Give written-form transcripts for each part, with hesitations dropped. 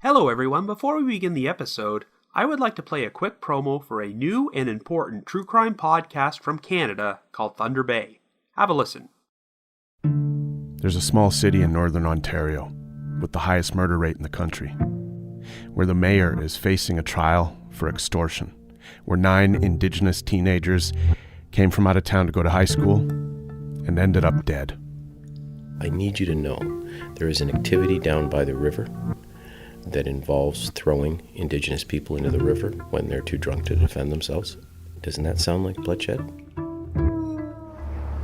Hello everyone, before we begin the episode, I would like to play a quick promo for a new and important true crime podcast from Canada called Thunder Bay. Have a listen. There's a small city in northern Ontario with the highest murder rate in the country, where the mayor is facing a trial for extortion, where 9 Indigenous teenagers came from out of town to go to high school and ended up dead. I need you to know there is an activity down by the river that involves throwing Indigenous people into the river when they're too drunk to defend themselves. Doesn't that sound like bloodshed?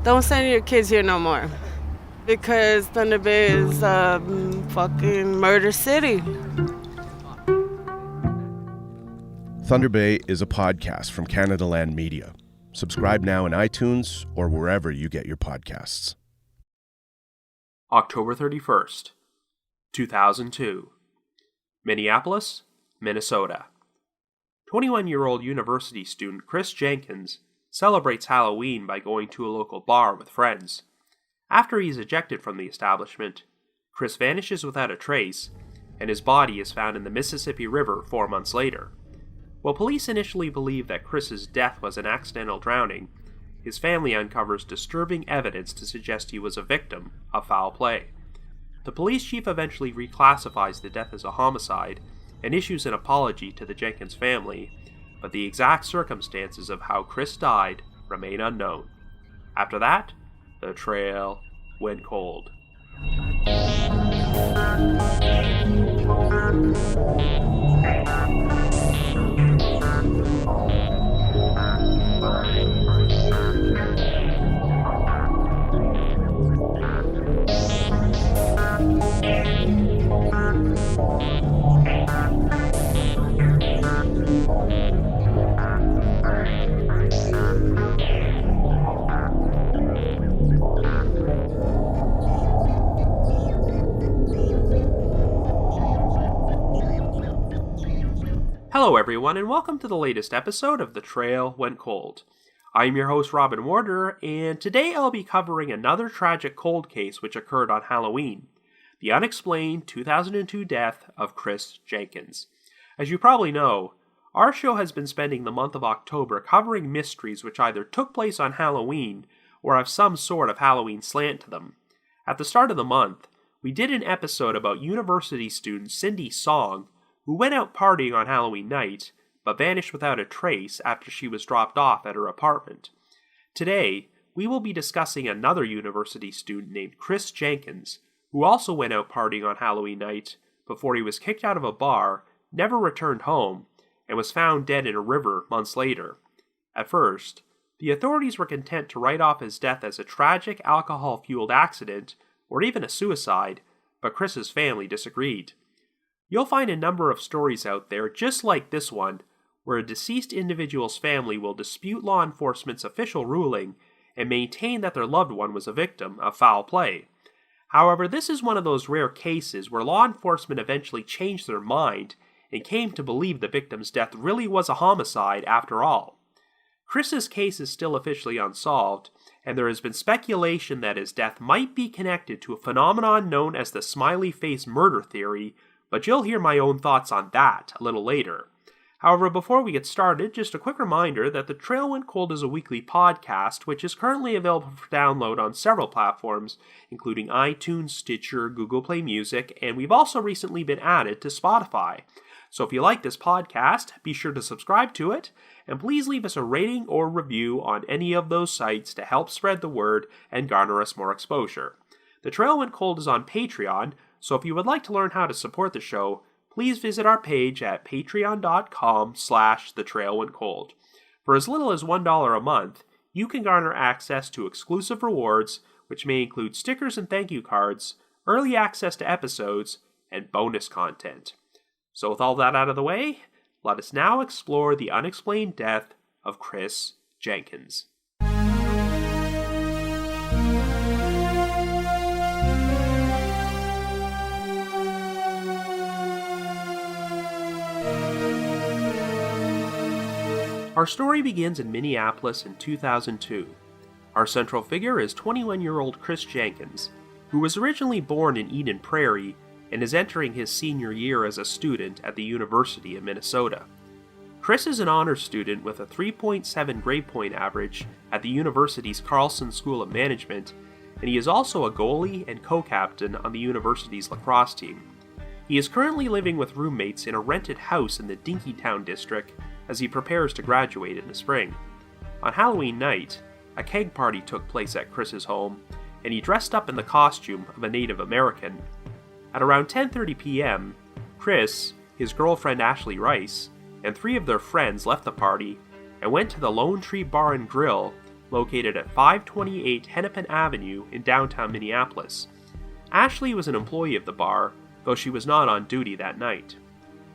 Don't send your kids here no more, because Thunder Bay is a fucking murder city. Thunder Bay is a podcast from Canada Land Media. Subscribe now in iTunes or wherever you get your podcasts. October 31st, 2002. Minneapolis, Minnesota. 21-year-old university student Chris Jenkins celebrates Halloween by going to a local bar with friends. After he is ejected from the establishment, Chris vanishes without a trace, and his body is found in the Mississippi River 4 months later. While police initially believe that Chris's death was an accidental drowning, his family uncovers disturbing evidence to suggest he was a victim of foul play. The police chief eventually reclassifies the death as a homicide and issues an apology to the Jenkins family, but the exact circumstances of how Chris died remain unknown. After that, the trail went cold. Hello everyone, and welcome to the latest episode of The Trail Went Cold. I'm your host Robin Warder, and today I'll be covering another tragic cold case which occurred on Halloween, the unexplained 2002 death of Chris Jenkins. As you probably know, our show has been spending the month of October covering mysteries which either took place on Halloween or have some sort of Halloween slant to them. At the start of the month, we did an episode about university student Cindy Song, who went out partying on Halloween night, but vanished without a trace after she was dropped off at her apartment. Today, we will be discussing another university student named Chris Jenkins, who also went out partying on Halloween night before he was kicked out of a bar, never returned home, and was found dead in a river months later. At first, the authorities were content to write off his death as a tragic alcohol-fueled accident, or even a suicide, but Chris's family disagreed. You'll find a number of stories out there, just like this one, where a deceased individual's family will dispute law enforcement's official ruling and maintain that their loved one was a victim of foul play. However, this is one of those rare cases where law enforcement eventually changed their mind and came to believe the victim's death really was a homicide after all. Chris's case is still officially unsolved, and there has been speculation that his death might be connected to a phenomenon known as the Smiley face murder theory, but you'll hear my own thoughts on that a little later. However, before we get started, just a quick reminder that The Trail Went Cold is a weekly podcast, which is currently available for download on several platforms, including iTunes, Stitcher, Google Play Music, and we've also recently been added to Spotify. So if you like this podcast, be sure to subscribe to it, and please leave us a rating or review on any of those sites to help spread the word and garner us more exposure. The Trail Went Cold is on Patreon, so if you would like to learn how to support the show, please visit our page at patreon.com/thetrailwentcold. For as little as $1 a month, you can garner access to exclusive rewards, which may include stickers and thank you cards, early access to episodes, and bonus content. So with all that out of the way, let us now explore the unexplained death of Chris Jenkins. Our story begins in Minneapolis in 2002. Our central figure is 21-year-old Chris Jenkins, who was originally born in Eden Prairie and is entering his senior year as a student at the University of Minnesota. Chris is an honors student with a 3.7 grade point average at the university's Carlson School of Management, and he is also a goalie and co-captain on the university's lacrosse team. He is currently living with roommates in a rented house in the Dinkytown district as he prepares to graduate in the spring. On Halloween night, a keg party took place at Chris's home, and he dressed up in the costume of a Native American. At around 10:30 p.m., Chris, his girlfriend Ashley Rice, and 3 of their friends left the party and went to the Lone Tree Bar and Grill located at 528 Hennepin Avenue in downtown Minneapolis. Ashley was an employee of the bar, though she was not on duty that night.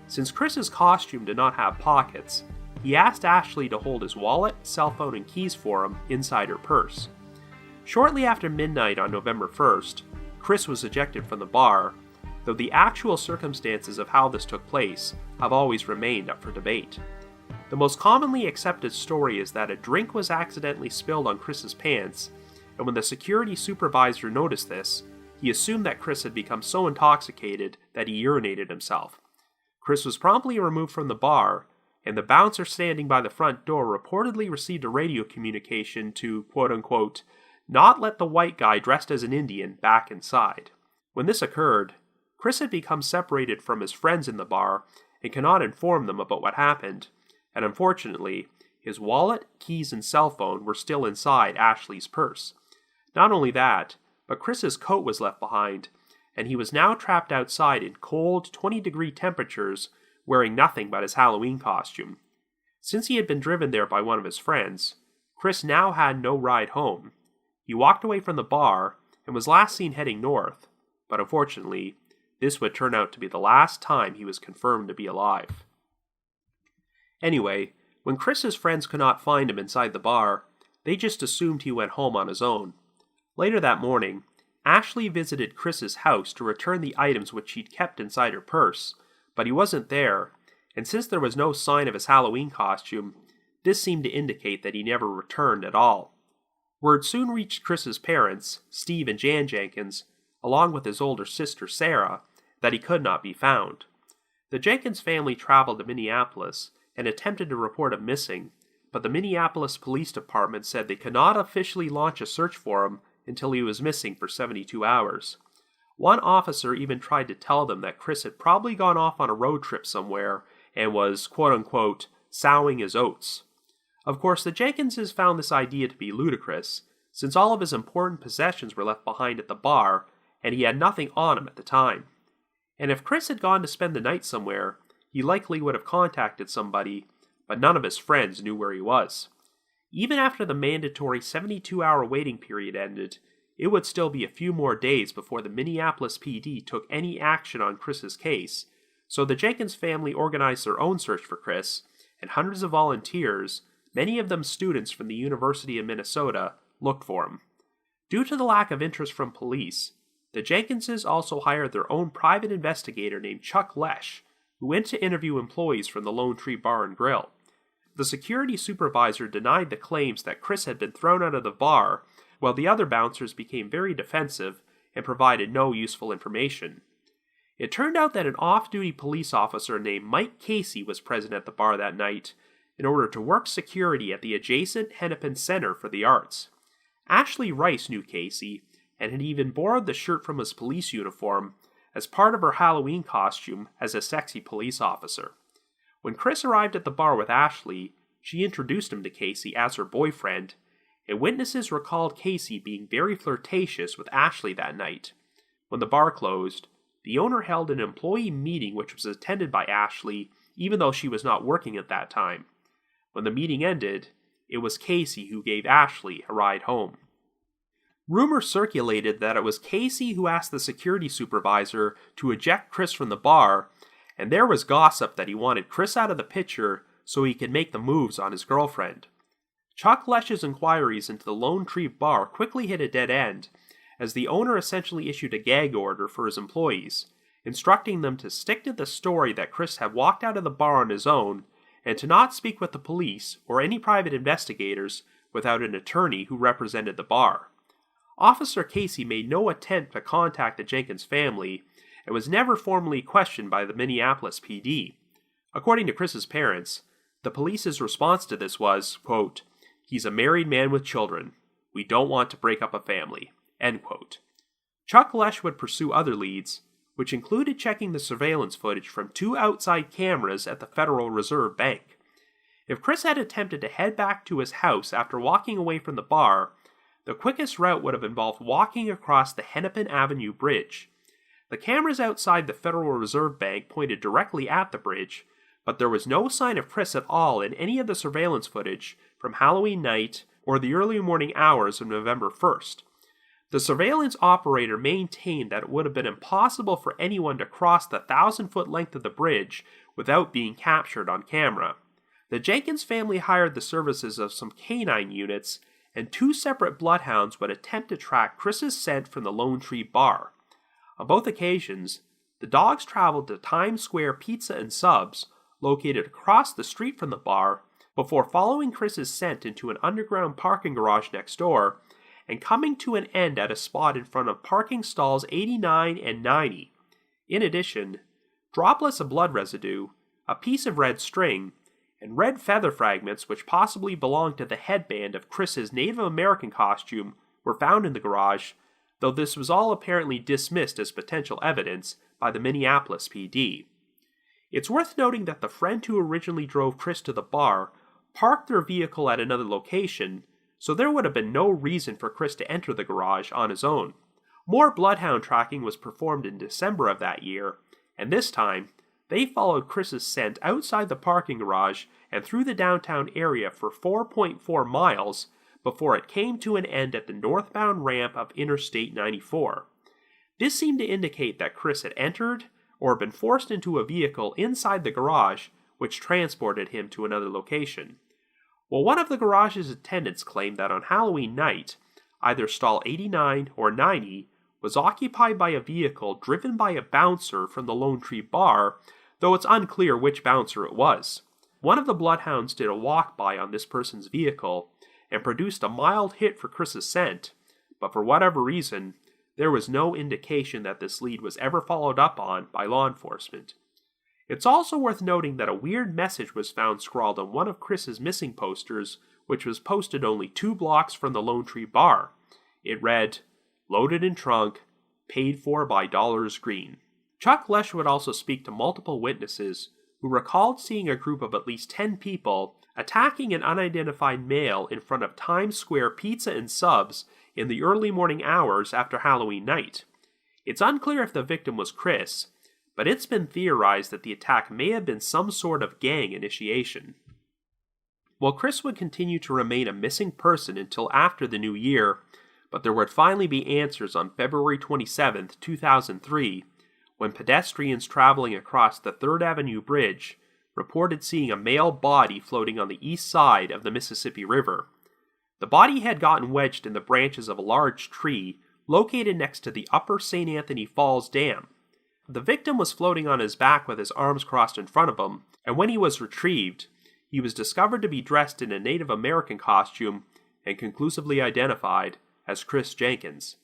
Since Chris's costume did not have pockets, he asked Ashley to hold his wallet, cell phone, and keys for him inside her purse. Shortly after midnight on November 1st, Chris was ejected from the bar, though the actual circumstances of how this took place have always remained up for debate. The most commonly accepted story is that a drink was accidentally spilled on Chris's pants, and when the security supervisor noticed this, he assumed that Chris had become so intoxicated that he urinated himself. Chris was promptly removed from the bar, and the bouncer standing by the front door reportedly received a radio communication to, quote-unquote, not let the white guy dressed as an Indian back inside. When this occurred, Chris had become separated from his friends in the bar and cannot inform them about what happened, and unfortunately, his wallet, keys, and cell phone were still inside Ashley's purse. Not only that, but Chris's coat was left behind, and he was now trapped outside in cold, 20-degree temperatures, wearing nothing but his Halloween costume. Since he had been driven there by one of his friends, Chris now had no ride home. He walked away from the bar and was last seen heading north, but unfortunately, this would turn out to be the last time he was confirmed to be alive. Anyway, when Chris's friends could not find him inside the bar, they just assumed he went home on his own. Later that morning, Ashley visited Chris's house to return the items which he'd kept inside her purse, but he wasn't there, and since there was no sign of his Halloween costume, this seemed to indicate that he never returned at all. Word soon reached Chris's parents, Steve and Jan Jenkins, along with his older sister Sarah, that he could not be found. The Jenkins family traveled to Minneapolis and attempted to report him missing, but the Minneapolis Police Department said they could not officially launch a search for him until he was missing for 72 hours. One officer even tried to tell them that Chris had probably gone off on a road trip somewhere and was, quote-unquote, sowing his oats. Of course, the Jenkinses found this idea to be ludicrous, since all of his important possessions were left behind at the bar, and he had nothing on him at the time. And if Chris had gone to spend the night somewhere, he likely would have contacted somebody, but none of his friends knew where he was. Even after the mandatory 72-hour waiting period ended, it would still be a few more days before the Minneapolis PD took any action on Chris's case, so the Jenkins family organized their own search for Chris, and hundreds of volunteers, many of them students from the University of Minnesota, looked for him. Due to the lack of interest from police, the Jenkinses also hired their own private investigator named Chuck Lesh, who went to interview employees from the Lone Tree Bar and Grill. The security supervisor denied the claims that Chris had been thrown out of the bar, while the other bouncers became very defensive and provided no useful information. It turned out that an off-duty police officer named Mike Casey was present at the bar that night in order to work security at the adjacent Hennepin Center for the Arts. Ashley Rice knew Casey and had even borrowed the shirt from his police uniform as part of her Halloween costume as a sexy police officer. When Chris arrived at the bar with Ashley, she introduced him to Casey as her boyfriend, and witnesses recalled Casey being very flirtatious with Ashley that night. When the bar closed, the owner held an employee meeting which was attended by Ashley, even though she was not working at that time. When the meeting ended, it was Casey who gave Ashley a ride home. Rumors circulated that it was Casey who asked the security supervisor to eject Chris from the bar, and there was gossip that he wanted Chris out of the picture so he could make the moves on his girlfriend. Chuck Lesh's inquiries into the Lone Tree Bar quickly hit a dead end, as the owner essentially issued a gag order for his employees, instructing them to stick to the story that Chris had walked out of the bar on his own, and to not speak with the police or any private investigators without an attorney who represented the bar. Officer Casey made no attempt to contact the Jenkins family, and was never formally questioned by the Minneapolis PD. According to Chris's parents, the police's response to this was, quote, "He's a married man with children. We don't want to break up a family," end quote. Chuck Lesh would pursue other leads, which included checking the surveillance footage from 2 outside cameras at the Federal Reserve Bank. If Chris had attempted to head back to his house after walking away from the bar, the quickest route would have involved walking across the Hennepin Avenue Bridge. The cameras outside the Federal Reserve Bank pointed directly at the bridge, but there was no sign of Chris at all in any of the surveillance footage from Halloween night or the early morning hours of November 1st. The surveillance operator maintained that it would have been impossible for anyone to cross the 1,000-foot length of the bridge without being captured on camera. The Jenkins family hired the services of some canine units, and 2 separate bloodhounds would attempt to track Chris's scent from the Lone Tree Bar. On both occasions, the dogs traveled to Times Square Pizza and Subs, located across the street from the bar, before following Chris's scent into an underground parking garage next door, and coming to an end at a spot in front of parking stalls 89 and 90. In addition, droplets of blood residue, a piece of red string, and red feather fragments which possibly belonged to the headband of Chris's Native American costume were found in the garage, though this was all apparently dismissed as potential evidence by the Minneapolis PD. It's worth noting that the friend who originally drove Chris to the bar parked their vehicle at another location, so there would have been no reason for Chris to enter the garage on his own. More bloodhound tracking was performed in December of that year, and this time, they followed Chris's scent outside the parking garage and through the downtown area for 4.4 miles before it came to an end at the northbound ramp of Interstate 94. This seemed to indicate that Chris had entered or been forced into a vehicle inside the garage which transported him to another location. Well, one of the garage's attendants claimed that on Halloween night, either stall 89 or 90 was occupied by a vehicle driven by a bouncer from the Lone Tree Bar, though it's unclear which bouncer it was. One of the bloodhounds did a walk-by on this person's vehicle and produced a mild hit for Chris's scent, but for whatever reason, there was no indication that this lead was ever followed up on by law enforcement. It's also worth noting that a weird message was found scrawled on one of Chris's missing posters, which was posted only 2 blocks from the Lone Tree Bar. It read, "Loaded in trunk, paid for by Dollars Green." Chuck Lesh would also speak to multiple witnesses who recalled seeing a group of at least 10 people attacking an unidentified male in front of Times Square Pizza and Subs in the early morning hours after Halloween night. It's unclear if the victim was Chris, but it's been theorized that the attack may have been some sort of gang initiation. While Chris would continue to remain a missing person until after the new year, but there would finally be answers on February 27, 2003, when pedestrians traveling across the 3rd Avenue Bridge reported seeing a male body floating on the east side of the Mississippi River. The body had gotten wedged in the branches of a large tree located next to the Upper St. Anthony Falls Dam. The victim was floating on his back with his arms crossed in front of him, and when he was retrieved, he was discovered to be dressed in a Native American costume and conclusively identified as Chris Jenkins.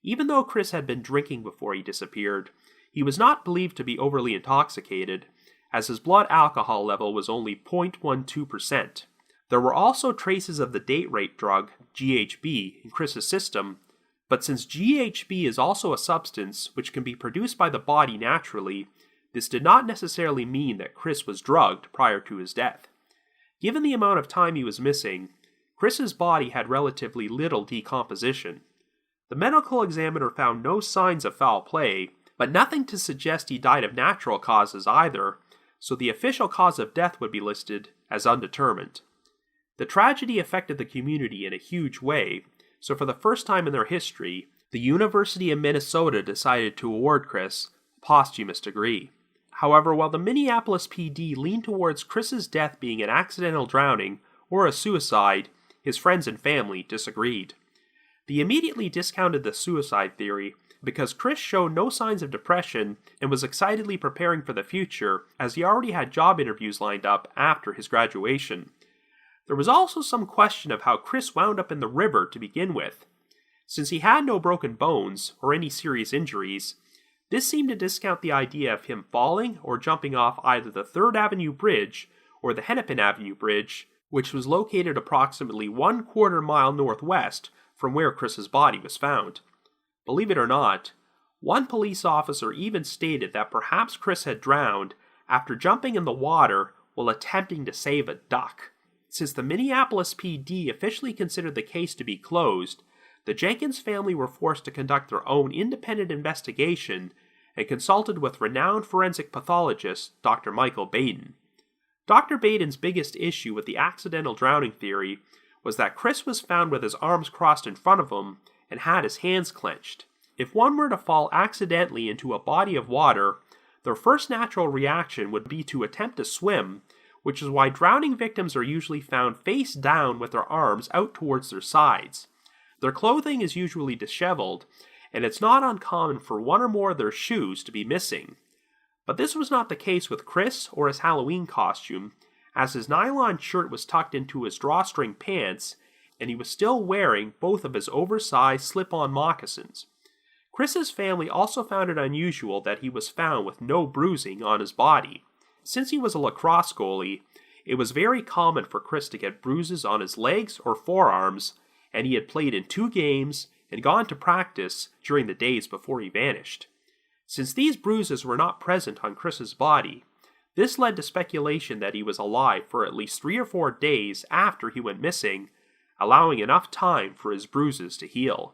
Even though Chris had been drinking before he disappeared, he was not believed to be overly intoxicated, as his blood alcohol level was only 0.12%. There were also traces of the date rape drug, GHB, in Chris's system, but since GHB is also a substance which can be produced by the body naturally, this did not necessarily mean that Chris was drugged prior to his death. Given the amount of time he was missing, Chris's body had relatively little decomposition. The medical examiner found no signs of foul play, but nothing to suggest he died of natural causes either, so the official cause of death would be listed as undetermined. The tragedy affected the community in a huge way, so for the first time in their history, the University of Minnesota decided to award Chris a posthumous degree. However, while the Minneapolis PD leaned towards Chris's death being an accidental drowning or a suicide, his friends and family disagreed. They immediately discounted the suicide theory because Chris showed no signs of depression and was excitedly preparing for the future, as he already had job interviews lined up after his graduation. There was also some question of how Chris wound up in the river to begin with. Since he had no broken bones or any serious injuries, This seemed to discount the idea of him falling or jumping off either the 3rd Avenue Bridge or the Hennepin Avenue Bridge, which was located approximately 1/4 mile northwest from where Chris's body was found. Believe it or not, one police officer even stated that perhaps Chris had drowned after jumping in the water while attempting to save a duck. Since the Minneapolis PD officially considered the case to be closed, the Jenkins family were forced to conduct their own independent investigation and consulted with renowned forensic pathologist Dr. Michael Baden. Dr. Baden's biggest issue with the accidental drowning theory was that Chris was found with his arms crossed in front of him and had his hands clenched. If one were to fall accidentally into a body of water, their first natural reaction would be to attempt to swim, which is why drowning victims are usually found face down with their arms out towards their sides. Their clothing is usually disheveled, and it's not uncommon for one or more of their shoes to be missing. But this was not the case with Chris or his Halloween costume, as his nylon shirt was tucked into his drawstring pants, and he was still wearing both of his oversized slip-on moccasins. Chris's family also found it unusual that he was found with no bruising on his body. Since he was a lacrosse goalie, it was very common for Chris to get bruises on his legs or forearms, and he had played in 2 games and gone to practice during the days before he vanished. Since these bruises were not present on Chris's body, this led to speculation that he was alive for at least 3 or 4 days after he went missing, allowing enough time for his bruises to heal.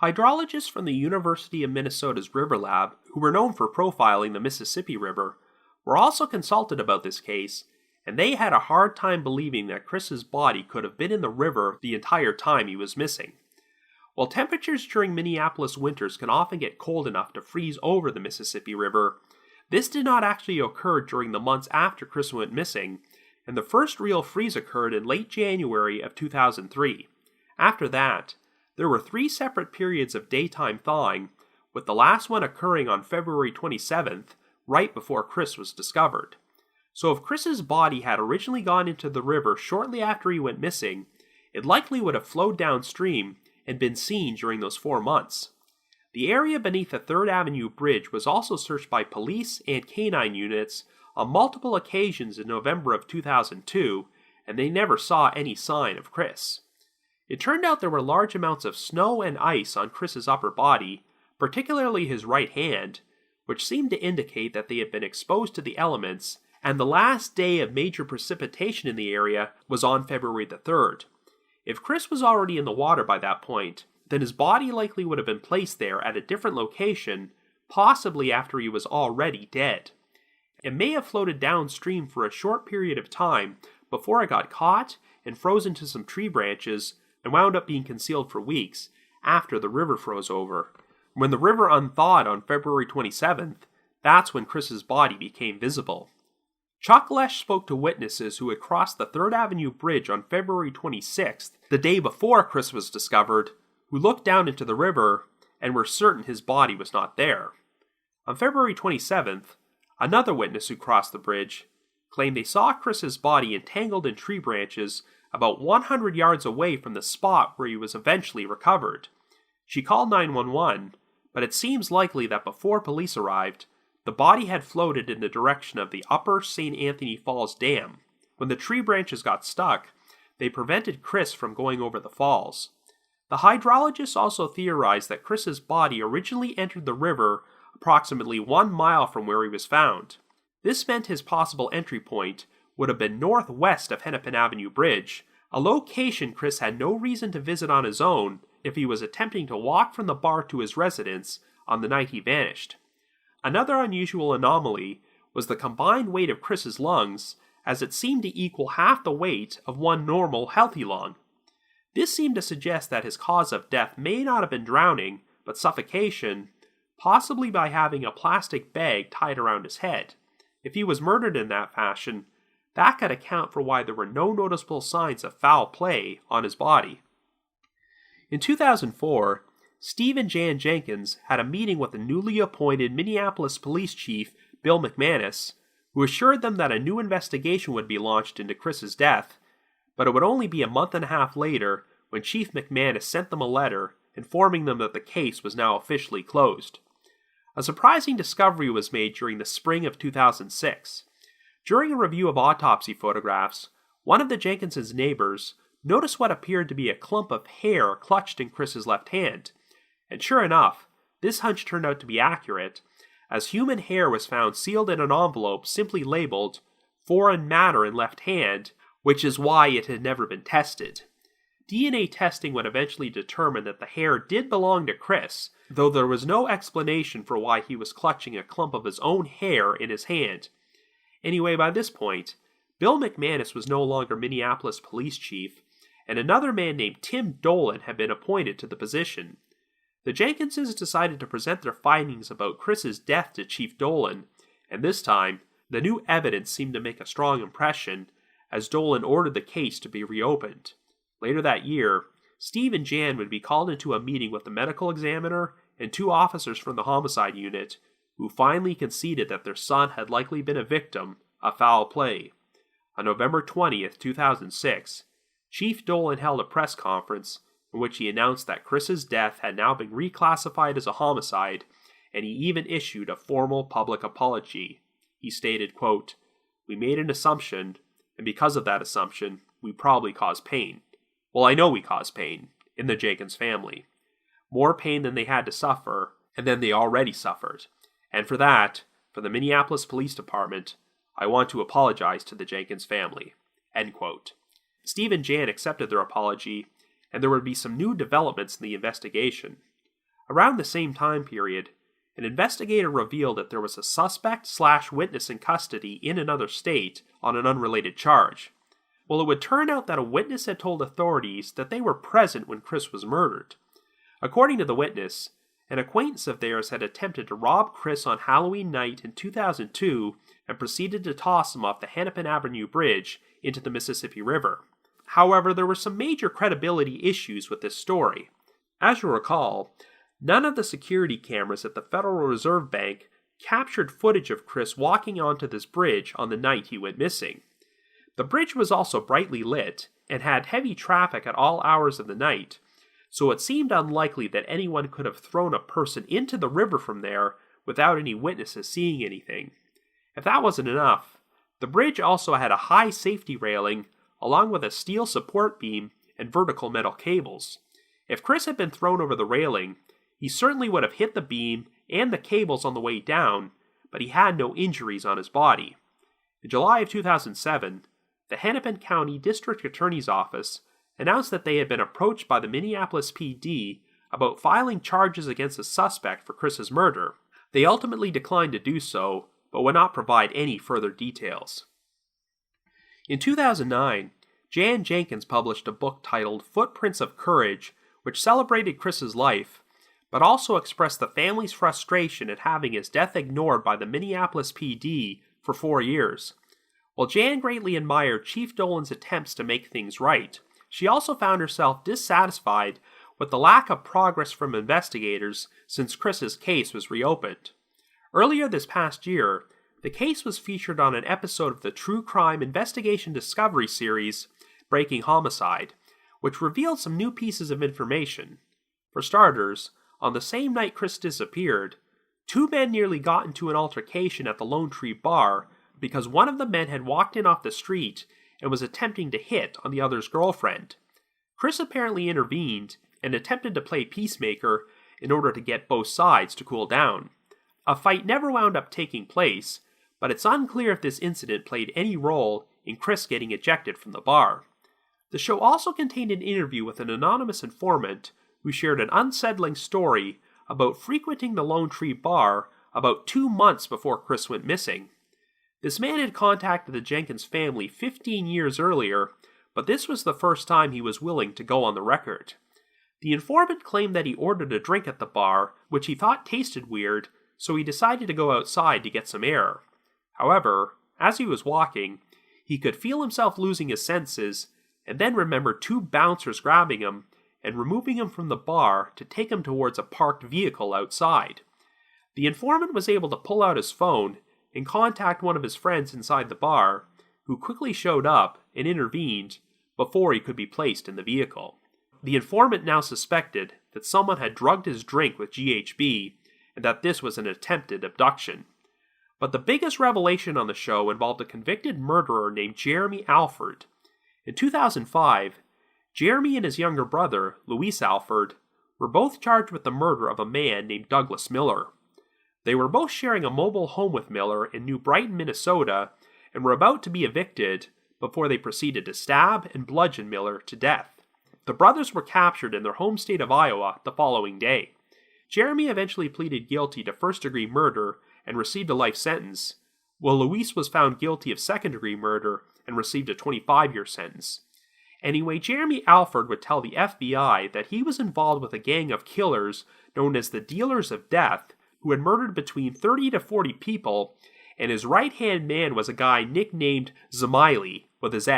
Hydrologists from the University of Minnesota's River Lab, who were known for profiling the Mississippi River, were also consulted about this case, and they had a hard time believing that Chris's body could have been in the river the entire time he was missing. While temperatures during Minneapolis winters can often get cold enough to freeze over the Mississippi River, this did not actually occur during the months after Chris went missing, and the first real freeze occurred in late January of 2003. After that, there were 3 separate periods of daytime thawing, with the last one occurring on February 27th, right before Chris was discovered. So if Chris's body had originally gone into the river shortly after he went missing, it likely would have flowed downstream and been seen during those 4 months. The area beneath the 3rd Avenue Bridge was also searched by police and canine units on multiple occasions in November of 2002, and they never saw any sign of Chris. It turned out there were large amounts of snow and ice on Chris's upper body, particularly his right hand, which seemed to indicate that they had been exposed to the elements, and the last day of major precipitation in the area was on February the 3rd. If Chris was already in the water by that point, then his body likely would have been placed there at a different location, possibly after he was already dead. It may have floated downstream for a short period of time before it got caught and frozen to some tree branches and wound up being concealed for weeks after the river froze over. When the river unthawed on February 27th, that's when Chris's body became visible. Chuck Lesh spoke to witnesses who had crossed the 3rd Avenue Bridge on February 26th, the day before Chris was discovered, who looked down into the river and were certain his body was not there. On February 27th, another witness who crossed the bridge claimed they saw Chris's body entangled in tree branches about 100 yards away from the spot where he was eventually recovered. She called 911, but it seems likely that before police arrived, the body had floated in the direction of the Upper St. Anthony Falls Dam. When the tree branches got stuck, they prevented Chris from going over the falls. The hydrologists also theorized that Chris's body originally entered the river approximately 1 mile from where he was found. This meant his possible entry point would have been northwest of Hennepin Avenue Bridge, a location Chris had no reason to visit on his own if he was attempting to walk from the bar to his residence on the night he vanished. Another unusual anomaly was the combined weight of Chris's lungs, as it seemed to equal half the weight of one normal, healthy lung. This seemed to suggest that his cause of death may not have been drowning, but suffocation, possibly by having a plastic bag tied around his head. If he was murdered in that fashion, that could account for why there were no noticeable signs of foul play on his body. In 2004, Steve and Jan Jenkins had a meeting with the newly appointed Minneapolis Police Chief Bill McManus, who assured them that a new investigation would be launched into Chris's death, but it would only be a month and a half later when Chief McManus sent them a letter informing them that the case was now officially closed. A surprising discovery was made during the spring of 2006. During a review of autopsy photographs, one of the Jenkins's neighbors noticed what appeared to be a clump of hair clutched in Chris's left hand. And sure enough, this hunch turned out to be accurate, as human hair was found sealed in an envelope simply labeled foreign matter in left hand, which is why it had never been tested. DNA testing would eventually determine that the hair did belong to Chris, though there was no explanation for why he was clutching a clump of his own hair in his hand. Anyway, by this point, Bill McManus was no longer Minneapolis police chief, and another man named Tim Dolan had been appointed to the position. The Jenkinses decided to present their findings about Chris's death to Chief Dolan, and this time, the new evidence seemed to make a strong impression, as Dolan ordered the case to be reopened. Later that year, Steve and Jan would be called into a meeting with the medical examiner and 2 officers from the homicide unit, who finally conceded that their son had likely been a victim of foul play. On November 20th, 2006, Chief Dolan held a press conference in which he announced that Chris's death had now been reclassified as a homicide, and he even issued a formal public apology. He stated, quote, "We made an assumption, and because of that assumption, we probably caused pain. Well, I know we caused pain in the Jenkins family. More pain than they had to suffer, and than they already suffered. And for that, for the Minneapolis Police Department, I want to apologize to the Jenkins family." End quote. Steve and Jan accepted their apology, and there would be some new developments in the investigation. Around the same time period, an investigator revealed that there was a suspect/witness in custody in another state on an unrelated charge. Well, it would turn out that a witness had told authorities that they were present when Chris was murdered. According to the witness, an acquaintance of theirs had attempted to rob Chris on Halloween night in 2002 and proceeded to toss him off the Hennepin Avenue Bridge into the Mississippi River. However, there were some major credibility issues with this story. As you'll recall, none of the security cameras at the Federal Reserve Bank captured footage of Chris walking onto this bridge on the night he went missing. The bridge was also brightly lit and had heavy traffic at all hours of the night, so it seemed unlikely that anyone could have thrown a person into the river from there without any witnesses seeing anything. If that wasn't enough, the bridge also had a high safety railing along with a steel support beam and vertical metal cables. If Chris had been thrown over the railing, he certainly would have hit the beam and the cables on the way down, but he had no injuries on his body. In July of 2007, the Hennepin County District Attorney's Office announced that they had been approached by the Minneapolis PD about filing charges against a suspect for Chris's murder. They ultimately declined to do so, but would not provide any further details. In 2009, Jan Jenkins published a book titled Footprints of Courage, which celebrated Chris's life, but also expressed the family's frustration at having his death ignored by the Minneapolis PD for 4 years. While Jan greatly admired Chief Dolan's attempts to make things right, she also found herself dissatisfied with the lack of progress from investigators since Chris's case was reopened. Earlier this past year, the case was featured on an episode of the true crime investigation discovery series, Breaking Homicide, which revealed some new pieces of information. For starters, on the same night Chris disappeared, 2 men nearly got into an altercation at the Lone Tree Bar because one of the men had walked in off the street and was attempting to hit on the other's girlfriend. Chris apparently intervened and attempted to play peacemaker in order to get both sides to cool down. A fight never wound up taking place, but it's unclear if this incident played any role in Chris getting ejected from the bar. The show also contained an interview with an anonymous informant who shared an unsettling story about frequenting the Lone Tree Bar about 2 months before Chris went missing. This man had contacted the Jenkins family 15 years earlier, but this was the first time he was willing to go on the record. The informant claimed that he ordered a drink at the bar, which he thought tasted weird, so he decided to go outside to get some air. However, as he was walking, he could feel himself losing his senses, and then remembered 2 bouncers grabbing him and removing him from the bar to take him towards a parked vehicle outside. The informant was able to pull out his phone and contact one of his friends inside the bar, who quickly showed up and intervened before he could be placed in the vehicle. The informant now suspected that someone had drugged his drink with GHB, and that this was an attempted abduction. But the biggest revelation on the show involved a convicted murderer named Jeremy Alford. In 2005, Jeremy and his younger brother, Luis Alford, were both charged with the murder of a man named Douglas Miller. They were both sharing a mobile home with Miller in New Brighton, Minnesota, and were about to be evicted before they proceeded to stab and bludgeon Miller to death. The brothers were captured in their home state of Iowa the following day. Jeremy eventually pleaded guilty to first-degree murder and received a life sentence, while Luis was found guilty of second-degree murder and received a 25-year sentence. Anyway, Jeremy Alford would tell the FBI that he was involved with a gang of killers known as the Dealers of Death, who had murdered between 30 to 40 people, and his right-hand man was a guy nicknamed Smiley, with a Z.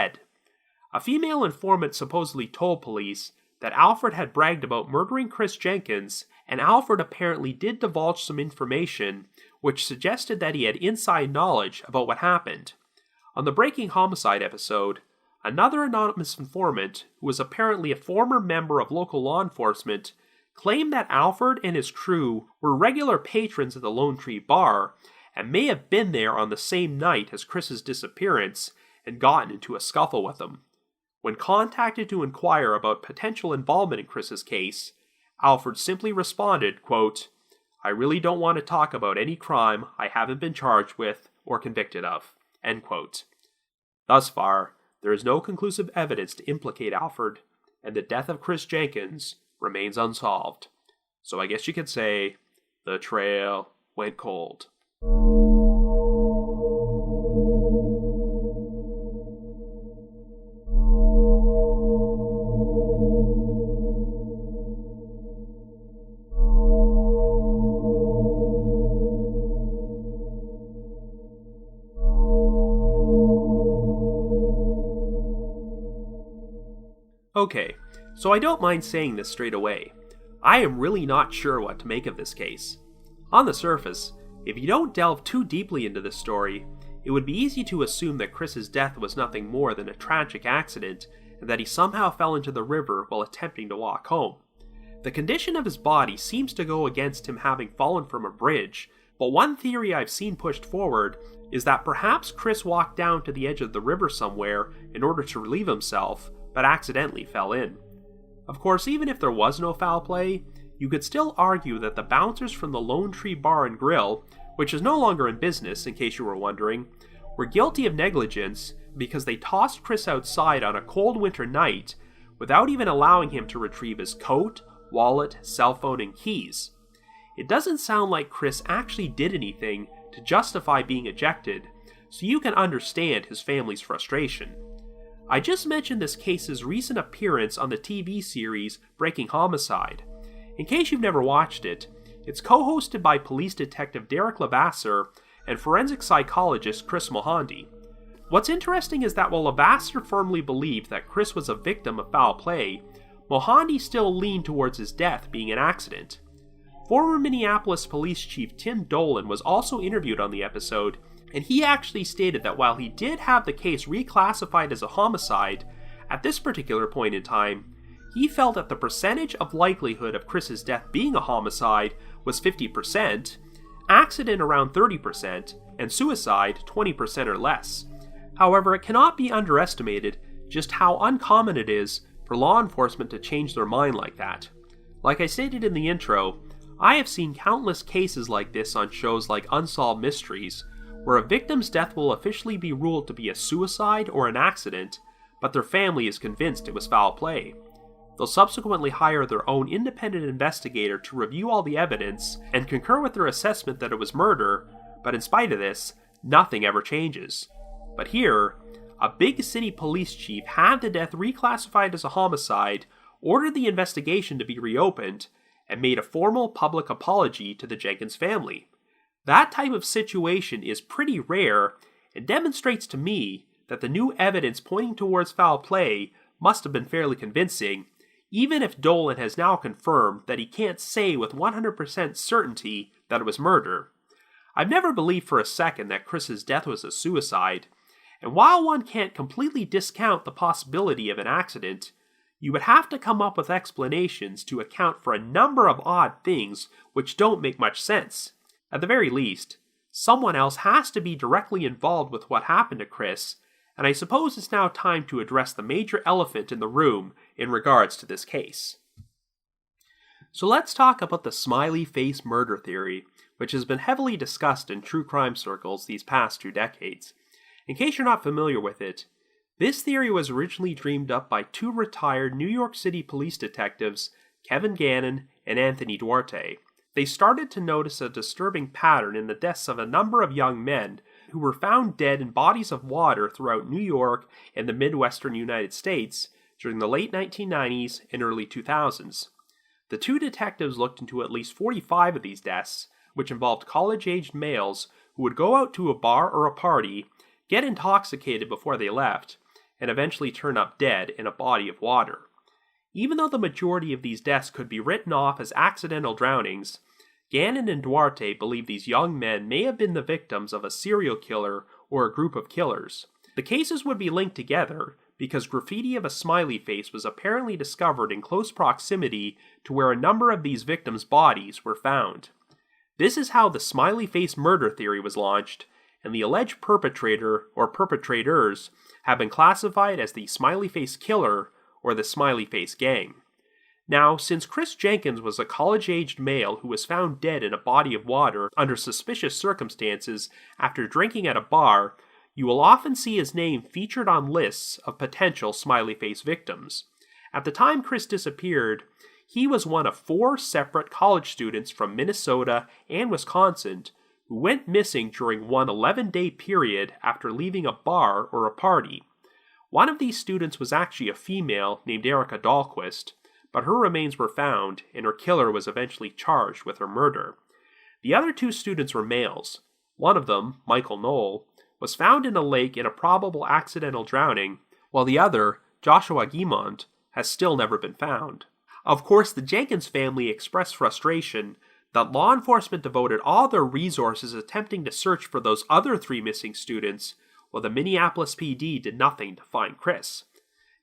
A female informant supposedly told police that Alford had bragged about murdering Chris Jenkins, and Alford apparently did divulge some information which suggested that he had inside knowledge about what happened. On the Breaking Homicide episode, another anonymous informant, who was apparently a former member of local law enforcement, claimed that Alford and his crew were regular patrons of the Lone Tree Bar and may have been there on the same night as Chris's disappearance and gotten into a scuffle with him. When contacted to inquire about potential involvement in Chris's case, Alford simply responded, quote, "I really don't want to talk about any crime I haven't been charged with or convicted of," end quote. Thus far, there is no conclusive evidence to implicate Alford, and the death of Chris Jenkins remains unsolved. So I guess you could say, the trail went cold. Okay, so I don't mind saying this straight away. I am really not sure what to make of this case. On the surface, if you don't delve too deeply into this story, it would be easy to assume that Chris's death was nothing more than a tragic accident and that he somehow fell into the river while attempting to walk home. The condition of his body seems to go against him having fallen from a bridge, but one theory I've seen pushed forward is that perhaps Chris walked down to the edge of the river somewhere in order to relieve himself, but accidentally fell in. Of course, even if there was no foul play, you could still argue that the bouncers from the Lone Tree Bar and Grill, which is no longer in business in case you were wondering, were guilty of negligence because they tossed Chris outside on a cold winter night without even allowing him to retrieve his coat, wallet, cell phone, and keys. It doesn't sound like Chris actually did anything to justify being ejected, so you can understand his family's frustration. I just mentioned this case's recent appearance on the TV series Breaking Homicide. In case you've never watched it, it's co-hosted by police detective Derek Levasseur and forensic psychologist Chris Mohandy. What's interesting is that while Levasseur firmly believed that Chris was a victim of foul play, Mohandy still leaned towards his death being an accident. Former Minneapolis Police Chief Tim Dolan was also interviewed on the episode, and he actually stated that while he did have the case reclassified as a homicide, at this particular point in time, he felt that the percentage of likelihood of Chris's death being a homicide was 50%, accident around 30%, and suicide 20% or less. However, it cannot be underestimated just how uncommon it is for law enforcement to change their mind like that. Like I stated in the intro, I have seen countless cases like this on shows like Unsolved Mysteries, where a victim's death will officially be ruled to be a suicide or an accident, but their family is convinced it was foul play. They'll subsequently hire their own independent investigator to review all the evidence and concur with their assessment that it was murder, but in spite of this, nothing ever changes. But here, a big city police chief had the death reclassified as a homicide, ordered the investigation to be reopened, and made a formal public apology to the Jenkins family. That type of situation is pretty rare and demonstrates to me that the new evidence pointing towards foul play must have been fairly convincing, even if Dolan has now confirmed that he can't say with 100% certainty that it was murder. I've never believed for a second that Chris's death was a suicide, and while one can't completely discount the possibility of an accident, You would have to come up with explanations to account for a number of odd things which don't make much sense. At the very least, someone else has to be directly involved with what happened to Chris, and I suppose it's now time to address the major elephant in the room in regards to this case. So let's talk about the smiley face murder theory, which has been heavily discussed in true crime circles these past 2 decades. In case you're not familiar with it, this theory was originally dreamed up by 2 retired New York City police detectives, Kevin Gannon and Anthony Duarte. They started to notice a disturbing pattern in the deaths of a number of young men who were found dead in bodies of water throughout New York and the Midwestern United States during the late 1990s and early 2000s. The 2 detectives looked into at least 45 of these deaths, which involved college-aged males who would go out to a bar or a party, get intoxicated before they left, and eventually turn up dead in a body of water. Even though the majority of these deaths could be written off as accidental drownings, Gannon and Duarte believe these young men may have been the victims of a serial killer or a group of killers. The cases would be linked together because graffiti of a smiley face was apparently discovered in close proximity to where a number of these victims' bodies were found. This is how the smiley face murder theory was launched, and the alleged perpetrator or perpetrators have been classified as the smiley face killer or the smiley face gang. Now, since Chris Jenkins was a college-aged male who was found dead in a body of water under suspicious circumstances after drinking at a bar, you will often see his name featured on lists of potential smiley face victims. At the time Chris disappeared, he was one of 4 separate college students from Minnesota and Wisconsin who went missing during one 11-day period after leaving a bar or a party. One of these students was actually a female named Erica Dahlquist, but her remains were found and her killer was eventually charged with her murder. The other 2 students were males. One of them, Michael Knoll, was found in a lake in a probable accidental drowning, while the other, Joshua Guimont, has still never been found. Of course, the Jenkins family expressed frustration that law enforcement devoted all their resources attempting to search for those other 3 missing students, while the Minneapolis PD did nothing to find Chris.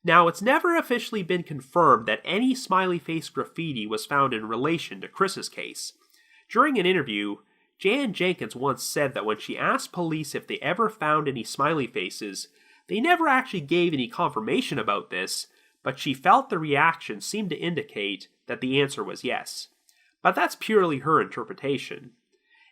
Now, it's never officially been confirmed that any smiley face graffiti was found in relation to Chris's case. During an interview, Jan Jenkins once said that when she asked police if they ever found any smiley faces, they never actually gave any confirmation about this, but she felt the reaction seemed to indicate that the answer was yes. But that's purely her interpretation.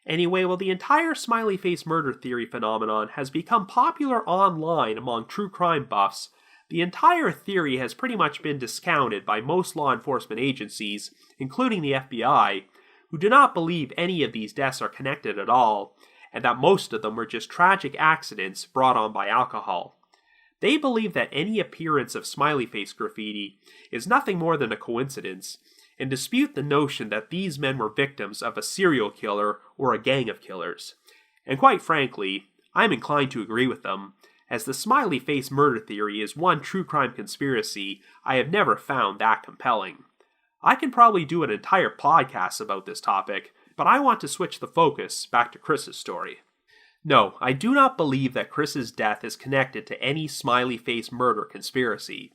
Anyway, while the entire smiley face murder theory phenomenon has become popular online among true crime buffs, the entire theory has pretty much been discounted by most law enforcement agencies, including the FBI, who do not believe any of these deaths are connected at all, and that most of them were just tragic accidents brought on by alcohol. They believe that any appearance of smiley face graffiti is nothing more than a coincidence, and dispute the notion that these men were victims of a serial killer or a gang of killers. And quite frankly, I'm inclined to agree with them, as the smiley face murder theory is one true crime conspiracy I have never found that compelling. I can probably do an entire podcast about this topic, but I want to switch the focus back to Chris's story. No, I do not believe that Chris's death is connected to any smiley face murder conspiracy.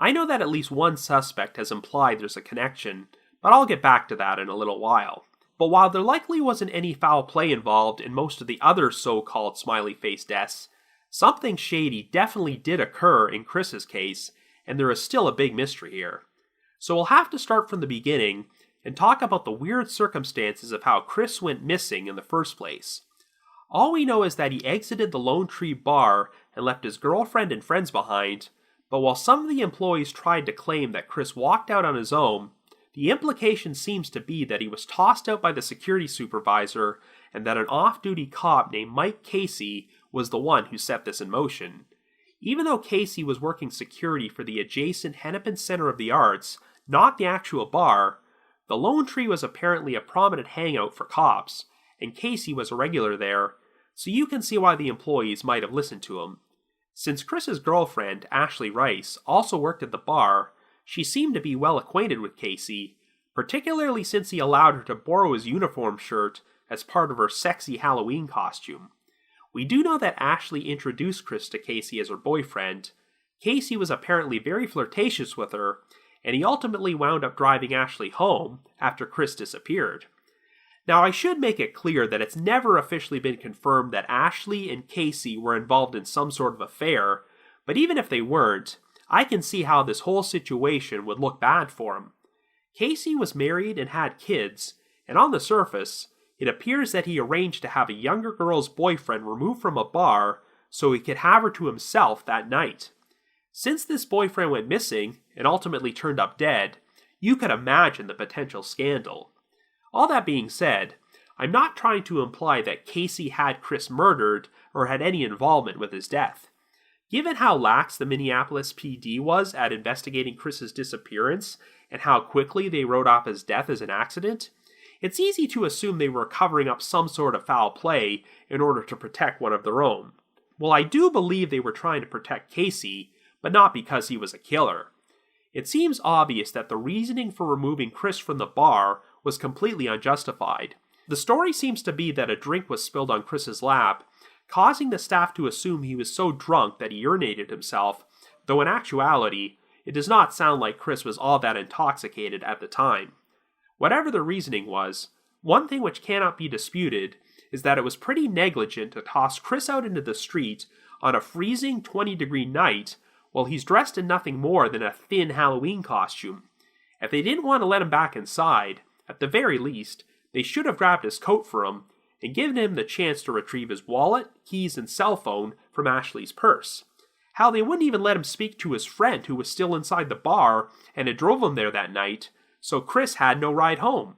I know that at least one suspect has implied there's a connection, but I'll get back to that in a little while. But while there likely wasn't any foul play involved in most of the other so-called smiley face deaths, something shady definitely did occur in Chris's case, and there is still a big mystery here. So we'll have to start from the beginning and talk about the weird circumstances of how Chris went missing in the first place. All we know is that he exited the Lone Tree Bar and left his girlfriend and friends behind, but while some of the employees tried to claim that Chris walked out on his own, the implication seems to be that he was tossed out by the security supervisor and that an off-duty cop named Mike Casey was the one who set this in motion. Even though Casey was working security for the adjacent Hennepin Center of the Arts, not the actual bar, the Lone Tree was apparently a prominent hangout for cops, and Casey was a regular there, so you can see why the employees might have listened to him. Since Chris's girlfriend, Ashley Rice, also worked at the bar, she seemed to be well acquainted with Casey, particularly since he allowed her to borrow his uniform shirt as part of her sexy Halloween costume. We do know that Ashley introduced Chris to Casey as her boyfriend, Casey was apparently very flirtatious with her, and he ultimately wound up driving Ashley home after Chris disappeared. Now, I should make it clear that it's never officially been confirmed that Ashley and Casey were involved in some sort of affair, but even if they weren't, I can see how this whole situation would look bad for him. Casey was married and had kids, and on the surface, it appears that he arranged to have a younger girl's boyfriend removed from a bar so he could have her to himself that night. Since this boyfriend went missing and ultimately turned up dead, you could imagine the potential scandal. All that being said, I'm not trying to imply that Casey had Chris murdered or had any involvement with his death. Given how lax the Minneapolis PD was at investigating Chris's disappearance and how quickly they wrote off his death as an accident, it's easy to assume they were covering up some sort of foul play in order to protect one of their own. Well, I do believe they were trying to protect Casey, but not because he was a killer. It seems obvious that the reasoning for removing Chris from the bar was completely unjustified. The story seems to be that a drink was spilled on Chris's lap, causing the staff to assume he was so drunk that he urinated himself, though in actuality, it does not sound like Chris was all that intoxicated at the time. Whatever the reasoning was, one thing which cannot be disputed is that it was pretty negligent to toss Chris out into the street on a freezing 20-degree night while he's dressed in nothing more than a thin Halloween costume. If they didn't want to let him back inside, at the very least, they should have grabbed his coat for him and given him the chance to retrieve his wallet, keys, and cell phone from Ashley's purse. How they wouldn't even let him speak to his friend who was still inside the bar and had drove him there that night, so Chris had no ride home.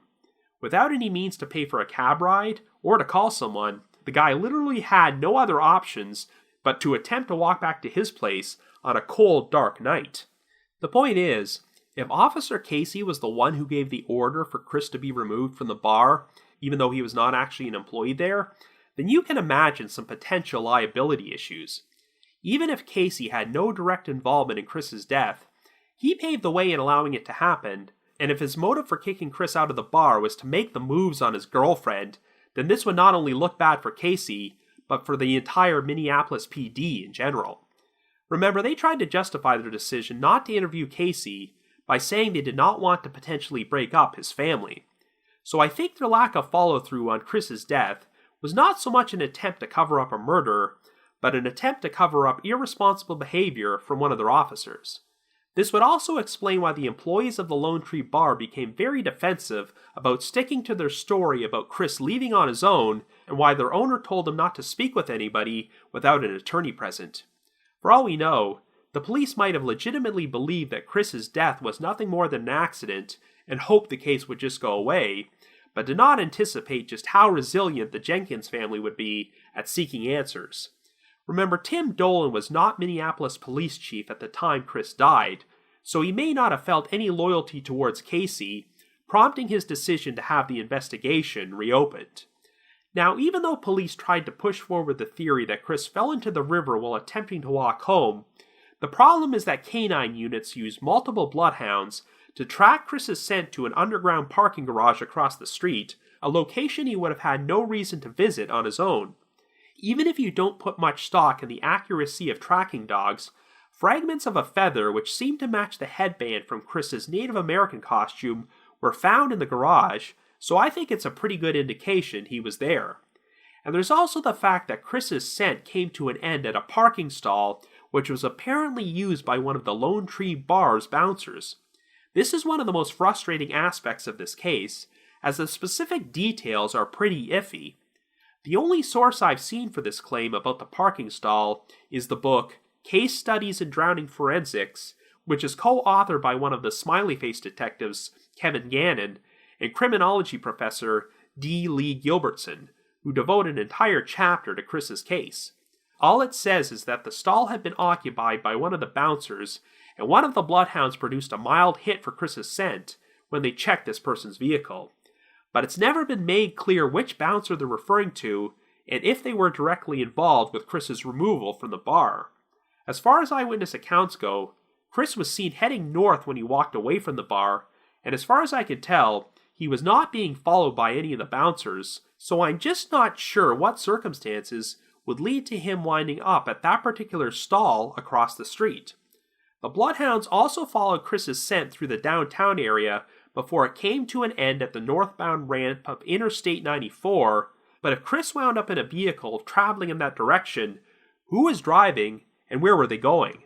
Without any means to pay for a cab ride or to call someone, the guy literally had no other options but to attempt to walk back to his place on a cold, dark night. The point is, if Officer Casey was the one who gave the order for Chris to be removed from the bar, even though he was not actually an employee there, then you can imagine some potential liability issues. Even if Casey had no direct involvement in Chris's death, he paved the way in allowing it to happen, and if his motive for kicking Chris out of the bar was to make the moves on his girlfriend, then this would not only look bad for Casey, but for the entire Minneapolis PD in general. Remember, they tried to justify their decision not to interview Casey by saying they did not want to potentially break up his family. So I think their lack of follow-through on Chris's death was not so much an attempt to cover up a murder, but an attempt to cover up irresponsible behavior from one of their officers. This would also explain why the employees of the Lone Tree Bar became very defensive about sticking to their story about Chris leaving on his own, and why their owner told them not to speak with anybody without an attorney present. For all we know, the police might have legitimately believed that Chris's death was nothing more than an accident and hoped the case would just go away, but did not anticipate just how resilient the Jenkins family would be at seeking answers. Remember, Tim Dolan was not Minneapolis police chief at the time Chris died, so he may not have felt any loyalty towards Casey, prompting his decision to have the investigation reopened. Now, even though police tried to push forward the theory that Chris fell into the river while attempting to walk home, the problem is that canine units used multiple bloodhounds to track Chris's scent to an underground parking garage across the street, a location he would have had no reason to visit on his own. Even if you don't put much stock in the accuracy of tracking dogs, fragments of a feather which seemed to match the headband from Chris's Native American costume were found in the garage, so I think it's a pretty good indication he was there. And there's also the fact that Chris's scent came to an end at a parking stall which was apparently used by one of the Lone Tree Bar's bouncers. This is one of the most frustrating aspects of this case, as the specific details are pretty iffy. The only source I've seen for this claim about the parking stall is the book Case Studies in Drowning Forensics, which is co-authored by one of the Smiley Face detectives, Kevin Gannon, and criminology professor D. Lee Gilbertson, who devote an entire chapter to Chris's case. All it says is that the stall had been occupied by one of the bouncers, and one of the bloodhounds produced a mild hit for Chris's scent when they checked this person's vehicle. But it's never been made clear which bouncer they're referring to, and if they were directly involved with Chris's removal from the bar. As far as eyewitness accounts go, Chris was seen heading north when he walked away from the bar, and as far as I could tell, he was not being followed by any of the bouncers, so I'm just not sure what circumstances would lead to him winding up at that particular stall across the street. The bloodhounds also followed Chris's scent through the downtown area before it came to an end at the northbound ramp of Interstate 94, but if Chris wound up in a vehicle traveling in that direction, who was driving and where were they going?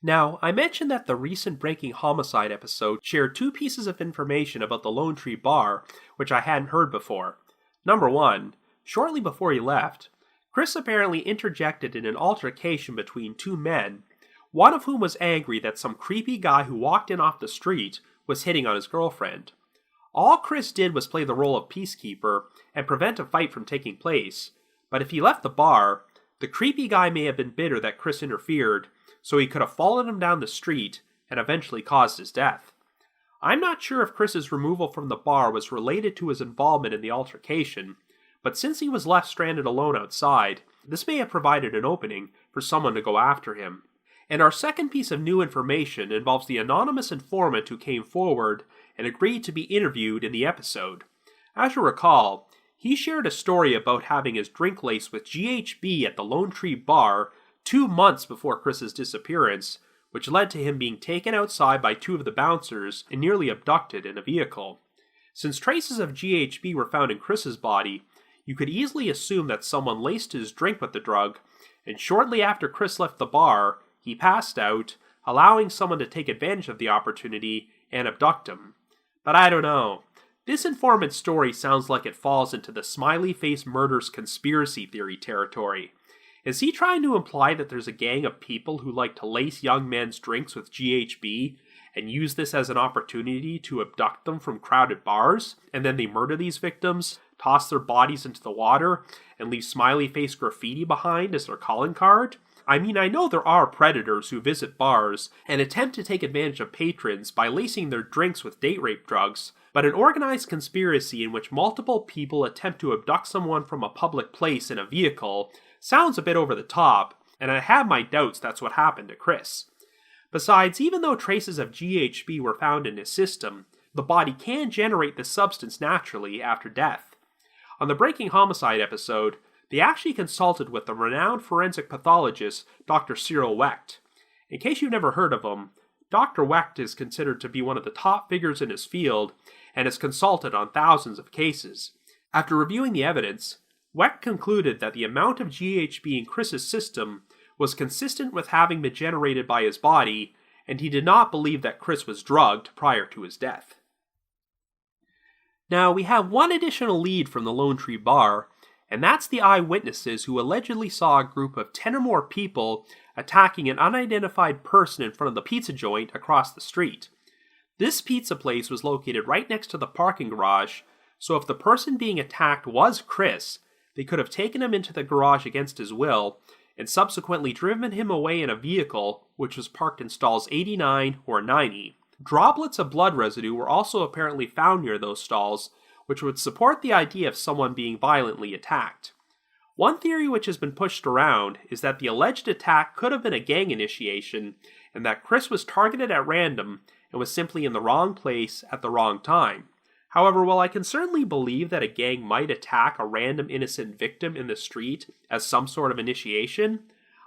Now, I mentioned that the recent Breaking Homicide episode shared two pieces of information about the Lone Tree Bar, which I hadn't heard before. Number one, shortly before he left, Chris apparently interjected in an altercation between two men, one of whom was angry that some creepy guy who walked in off the street was hitting on his girlfriend. All Chris did was play the role of peacekeeper and prevent a fight from taking place, but if he left the bar, the creepy guy may have been bitter that Chris interfered, so he could have followed him down the street and eventually caused his death. I'm not sure if Chris's removal from the bar was related to his involvement in the altercation, but since he was left stranded alone outside, this may have provided an opening for someone to go after him. And our second piece of new information involves the anonymous informant who came forward and agreed to be interviewed in the episode. As you recall, he shared a story about having his drink laced with GHB at the Lone Tree Bar 2 months before Chris's disappearance, which led to him being taken outside by two of the bouncers and nearly abducted in a vehicle. Since traces of GHB were found in Chris's body, you could easily assume that someone laced his drink with the drug, and shortly after Chris left the bar, he passed out, allowing someone to take advantage of the opportunity and abduct him. But I don't know. This informant's story sounds like it falls into the Smiley face murders conspiracy theory territory. Is he trying to imply that there's a gang of people who like to lace young men's drinks with GHB and use this as an opportunity to abduct them from crowded bars, and then they murder these victims, toss their bodies into the water, and leave smiley face graffiti behind as their calling card? I mean, I know there are predators who visit bars and attempt to take advantage of patrons by lacing their drinks with date rape drugs, but an organized conspiracy in which multiple people attempt to abduct someone from a public place in a vehicle sounds a bit over the top, and I have my doubts that's what happened to Chris. Besides, even though traces of GHB were found in his system, the body can generate the substance naturally after death. On the Breaking Homicide episode, they actually consulted with the renowned forensic pathologist Dr. Cyril Wecht. In case you've never heard of him, Dr. Wecht is considered to be one of the top figures in his field and has consulted on thousands of cases. After reviewing the evidence, Wecht concluded that the amount of GHB in Chris's system was consistent with having been generated by his body, and he did not believe that Chris was drugged prior to his death. Now, we have one additional lead from the Lone Tree Bar, and that's the eyewitnesses who allegedly saw a group of 10 or more people attacking an unidentified person in front of the pizza joint across the street. This pizza place was located right next to the parking garage, so if the person being attacked was Chris, they could have taken him into the garage against his will and subsequently driven him away in a vehicle which was parked in stalls 89 or 90. Droplets of blood residue were also apparently found near those stalls, which would support the idea of someone being violently attacked. One theory which has been pushed around is that the alleged attack could have been a gang initiation and that Chris was targeted at random and was simply in the wrong place at the wrong time. However, while I can certainly believe that a gang might attack a random innocent victim in the street as some sort of initiation,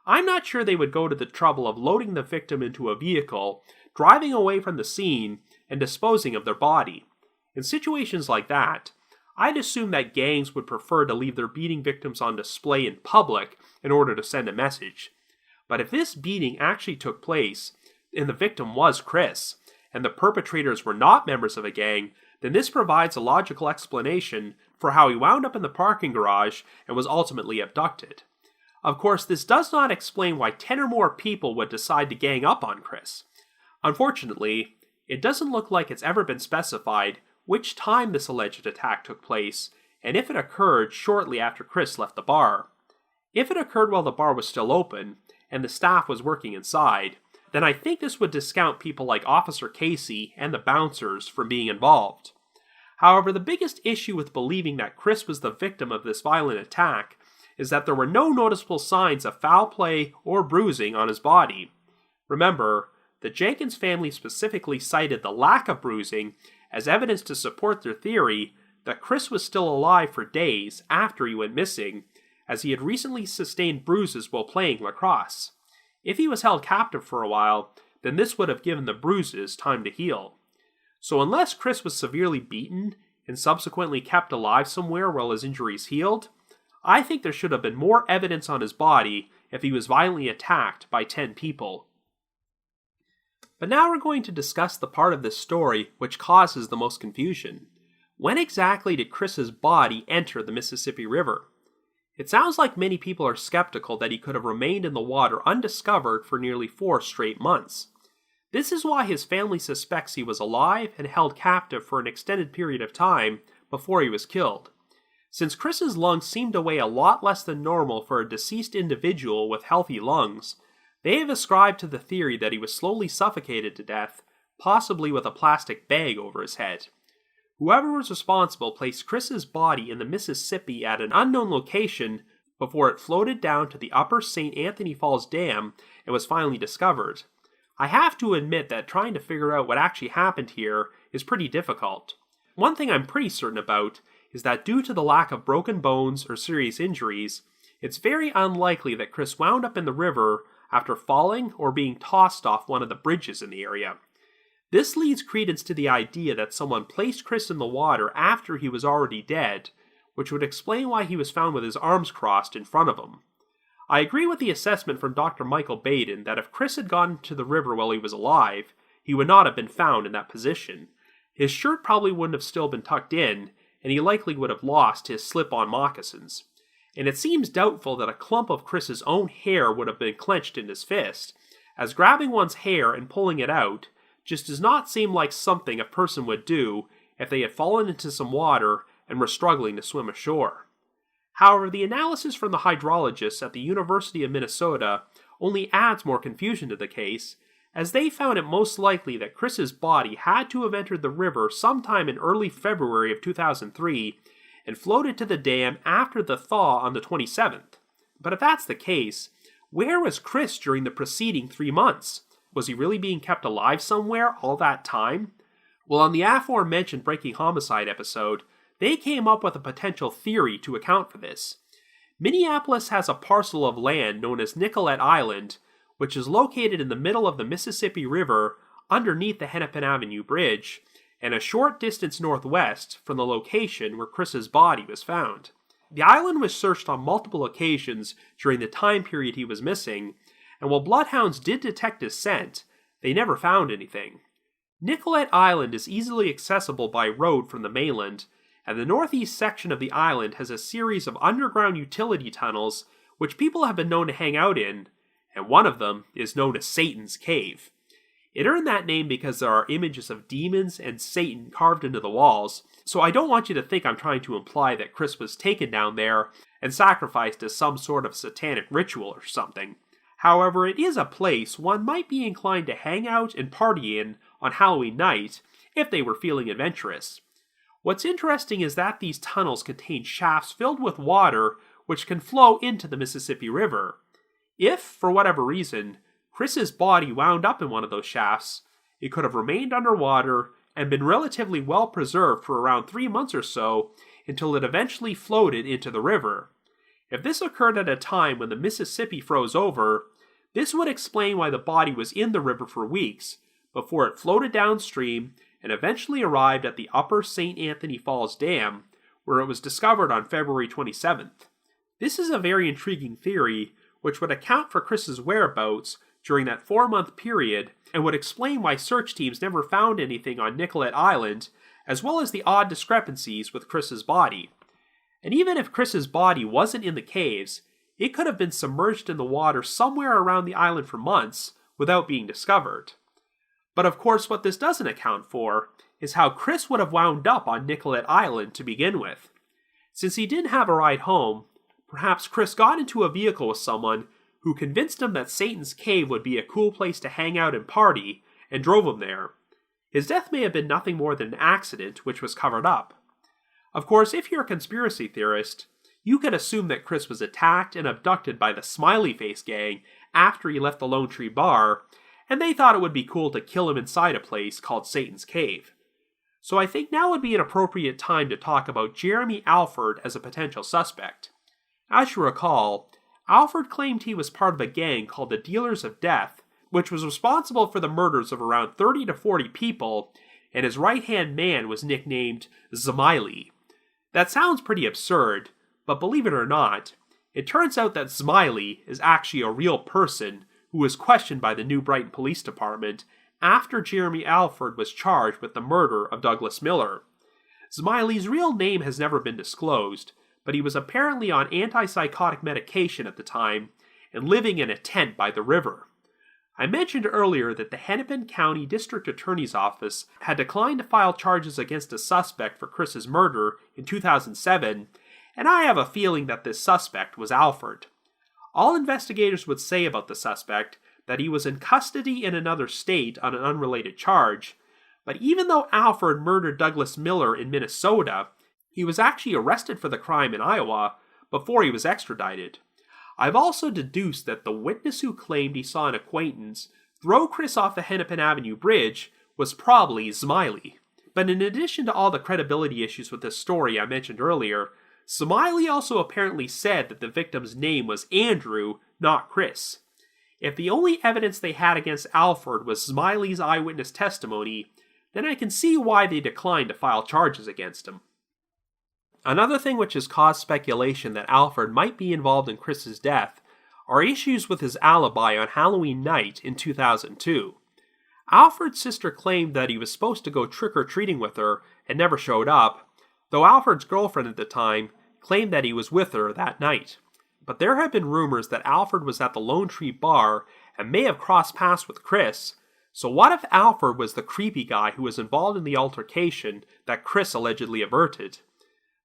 I'm not sure they would go to the trouble of loading the victim into a vehicle, driving away from the scene, and disposing of their body. In situations like that, I'd assume that gangs would prefer to leave their beating victims on display in public in order to send a message. But if this beating actually took place, and the victim was Chris, and the perpetrators were not members of a gang, then this provides a logical explanation for how he wound up in the parking garage and was ultimately abducted. Of course, this does not explain why 10 or more people would decide to gang up on Chris. Unfortunately, it doesn't look like it's ever been specified which time this alleged attack took place, and if it occurred shortly after Chris left the bar. If it occurred while the bar was still open, and the staff was working inside, then I think this would discount people like Officer Casey and the bouncers from being involved. However, the biggest issue with believing that Chris was the victim of this violent attack is that there were no noticeable signs of foul play or bruising on his body. Remember, the Jenkins family specifically cited the lack of bruising as evidence to support their theory that Chris was still alive for days after he went missing, as he had recently sustained bruises while playing lacrosse. If he was held captive for a while, then this would have given the bruises time to heal. So unless Chris was severely beaten and subsequently kept alive somewhere while his injuries healed, I think there should have been more evidence on his body if he was violently attacked by 10 people. But now we're going to discuss the part of this story which causes the most confusion. When exactly did Chris's body enter the Mississippi River? It sounds like many people are skeptical that he could have remained in the water undiscovered for nearly 4 straight months. This is why his family suspects he was alive and held captive for an extended period of time before he was killed. Since Chris's lungs seem to weigh a lot less than normal for a deceased individual with healthy lungs, they have ascribed to the theory that he was slowly suffocated to death, possibly with a plastic bag over his head. Whoever was responsible placed Chris's body in the Mississippi at an unknown location before it floated down to the upper St. Anthony Falls Dam and was finally discovered. I have to admit that trying to figure out what actually happened here is pretty difficult. One thing I'm pretty certain about is that due to the lack of broken bones or serious injuries, it's very unlikely that Chris wound up in the river after falling or being tossed off one of the bridges in the area. This leads credence to the idea that someone placed Chris in the water after he was already dead, which would explain why he was found with his arms crossed in front of him. I agree with the assessment from Dr. Michael Baden that if Chris had gone to the river while he was alive, he would not have been found in that position. His shirt probably wouldn't have still been tucked in, and he likely would have lost his slip-on moccasins. And it seems doubtful that a clump of Chris's own hair would have been clenched in his fist, as grabbing one's hair and pulling it out just does not seem like something a person would do if they had fallen into some water and were struggling to swim ashore. However, the analysis from the hydrologists at the University of Minnesota only adds more confusion to the case, as they found it most likely that Chris's body had to have entered the river sometime in early February of 2003 and floated to the dam after the thaw on the 27th. But if that's the case, where was Chris during the preceding 3 months? Was he really being kept alive somewhere all that time? Well, on the aforementioned Breaking Homicide episode, they came up with a potential theory to account for this. Minneapolis has a parcel of land known as Nicollet Island, which is located in the middle of the Mississippi River underneath the Hennepin Avenue Bridge, and a short distance northwest from the location where Chris's body was found. The island was searched on multiple occasions during the time period he was missing, and while bloodhounds did detect his scent, they never found anything. Nicollet Island is easily accessible by road from the mainland, and the northeast section of the island has a series of underground utility tunnels which people have been known to hang out in, and one of them is known as Satan's Cave. It earned that name because there are images of demons and Satan carved into the walls, so I don't want you to think I'm trying to imply that Chris was taken down there and sacrificed as some sort of satanic ritual or something. However, it is a place one might be inclined to hang out and party in on Halloween night if they were feeling adventurous. What's interesting is that these tunnels contain shafts filled with water which can flow into the Mississippi River. If, for whatever reason, Chris's body wound up in one of those shafts, it could have remained underwater and been relatively well preserved for around 3 months or so until it eventually floated into the river. If this occurred at a time when the Mississippi froze over, this would explain why the body was in the river for weeks before it floated downstream and eventually arrived at the upper St. Anthony Falls Dam, where it was discovered on February 27th. This is a very intriguing theory, which would account for Chris's whereabouts during that 4-month period and would explain why search teams never found anything on Nicollet Island, as well as the odd discrepancies with Chris's body. And even if Chris's body wasn't in the caves, it could have been submerged in the water somewhere around the island for months without being discovered. But of course, what this doesn't account for is how Chris would have wound up on Nicollet Island to begin with. Since he didn't have a ride home, perhaps Chris got into a vehicle with someone who convinced him that Satan's Cave would be a cool place to hang out and party, and drove him there. His death may have been nothing more than an accident which was covered up. Of course, if you're a conspiracy theorist, you could assume that Chris was attacked and abducted by the Smiley Face gang after he left the Lone Tree Bar, and they thought it would be cool to kill him inside a place called Satan's Cave. So I think now would be an appropriate time to talk about Jeremy Alford as a potential suspect. As you recall, Alfred claimed he was part of a gang called the Dealers of Death, which was responsible for the murders of around 30 to 40 people, and his right-hand man was nicknamed Smiley. That sounds pretty absurd, but believe it or not, it turns out that Smiley is actually a real person who was questioned by the New Brighton Police Department after Jeremy Alford was charged with the murder of Douglas Miller. Smiley's real name has never been disclosed, but he was apparently on antipsychotic medication at the time and living in a tent by the river. I mentioned earlier that the Hennepin County District Attorney's Office had declined to file charges against a suspect for Chris's murder in 2007, and I have a feeling that this suspect was Alford. All investigators would say about the suspect that he was in custody in another state on an unrelated charge, but even though Alford murdered Douglas Miller in Minnesota, he was actually arrested for the crime in Iowa before he was extradited. I've also deduced that the witness who claimed he saw an acquaintance throw Chris off the Hennepin Avenue Bridge was probably Smiley. But in addition to all the credibility issues with this story I mentioned earlier, Smiley also apparently said that the victim's name was Andrew, not Chris. If the only evidence they had against Alford was Smiley's eyewitness testimony, then I can see why they declined to file charges against him. Another thing which has caused speculation that Alford might be involved in Chris's death are issues with his alibi on Halloween night in 2002. Alford's sister claimed that he was supposed to go trick-or-treating with her and never showed up, though Alford's girlfriend at the time claimed that he was with her that night. But there have been rumors that Alford was at the Lone Tree Bar and may have crossed paths with Chris, so what if Alford was the creepy guy who was involved in the altercation that Chris allegedly averted?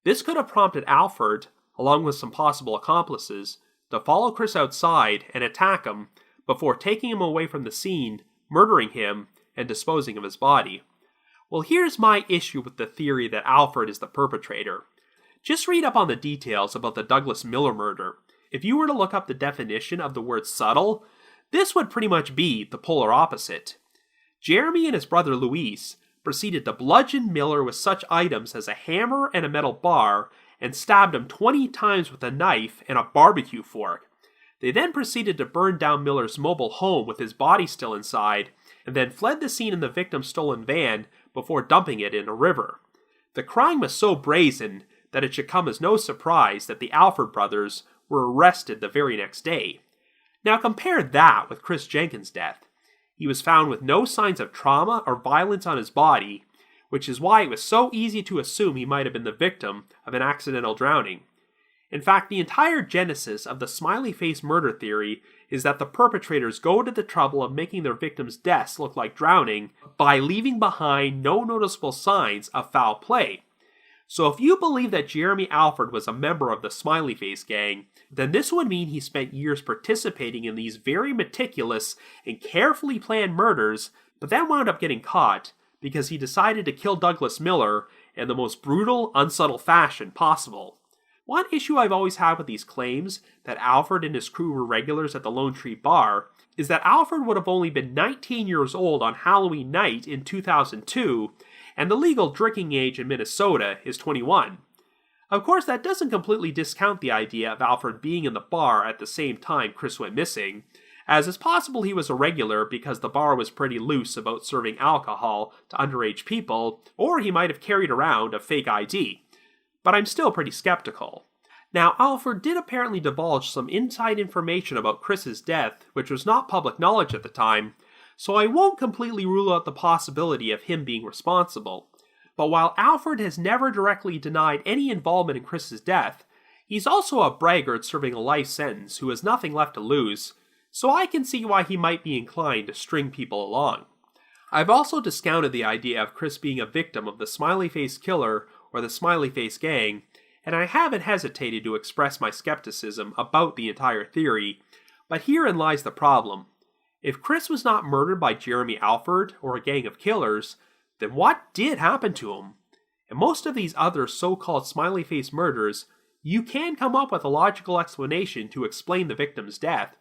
This could have prompted Alford, along with some possible accomplices, to follow Chris outside and attack him before taking him away from the scene, murdering him, and disposing of his body. Well, here's my issue with the theory that Alford is the perpetrator. Just read up on the details about the Douglas Miller murder. If you were to look up the definition of the word subtle, this would pretty much be the polar opposite. Jeremy and his brother Luis proceeded to bludgeon Miller with such items as a hammer and a metal bar, and stabbed him 20 times with a knife and a barbecue fork. They then proceeded to burn down Miller's mobile home with his body still inside, and then fled the scene in the victim's stolen van before dumping it in a river. The crime was so brazen that it should come as no surprise that the Alford brothers were arrested the very next day. Now compare that with Chris Jenkins' death. He was found with no signs of trauma or violence on his body, which is why it was so easy to assume he might have been the victim of an accidental drowning. In fact, the entire genesis of the smiley face murder theory is that the perpetrators go to the trouble of making their victims' deaths look like drowning by leaving behind no noticeable signs of foul play. So if you believe that Jeremy Alford was a member of the Smiley Face gang, then this would mean he spent years participating in these very meticulous and carefully planned murders, but then wound up getting caught because he decided to kill Douglas Miller in the most brutal, unsubtle fashion possible. One issue I've always had with these claims that Alford and his crew were regulars at the Lone Tree Bar is that Alford would have only been 19 years old on Halloween night in 2002, and the legal drinking age in Minnesota is 21. Of course, that doesn't completely discount the idea of Alford being in the bar at the same time Chris went missing, as it's possible he was a regular because the bar was pretty loose about serving alcohol to underage people, or he might have carried around a fake ID. But I'm still pretty skeptical. Now, Alford did apparently divulge some inside information about Chris's death, which was not public knowledge at the time, so I won't completely rule out the possibility of him being responsible. But while Alford has never directly denied any involvement in Chris's death, he's also a braggart serving a life sentence who has nothing left to lose, so I can see why he might be inclined to string people along. I've also discounted the idea of Chris being a victim of the Smiley Face Killer or the Smiley Face Gang, and I haven't hesitated to express my skepticism about the entire theory, but herein lies the problem. If Chris was not murdered by Jeremy Alford or a gang of killers, then what did happen to him? In most of these other so-called smiley face murders, you can come up with a logical explanation to explain the victim's death,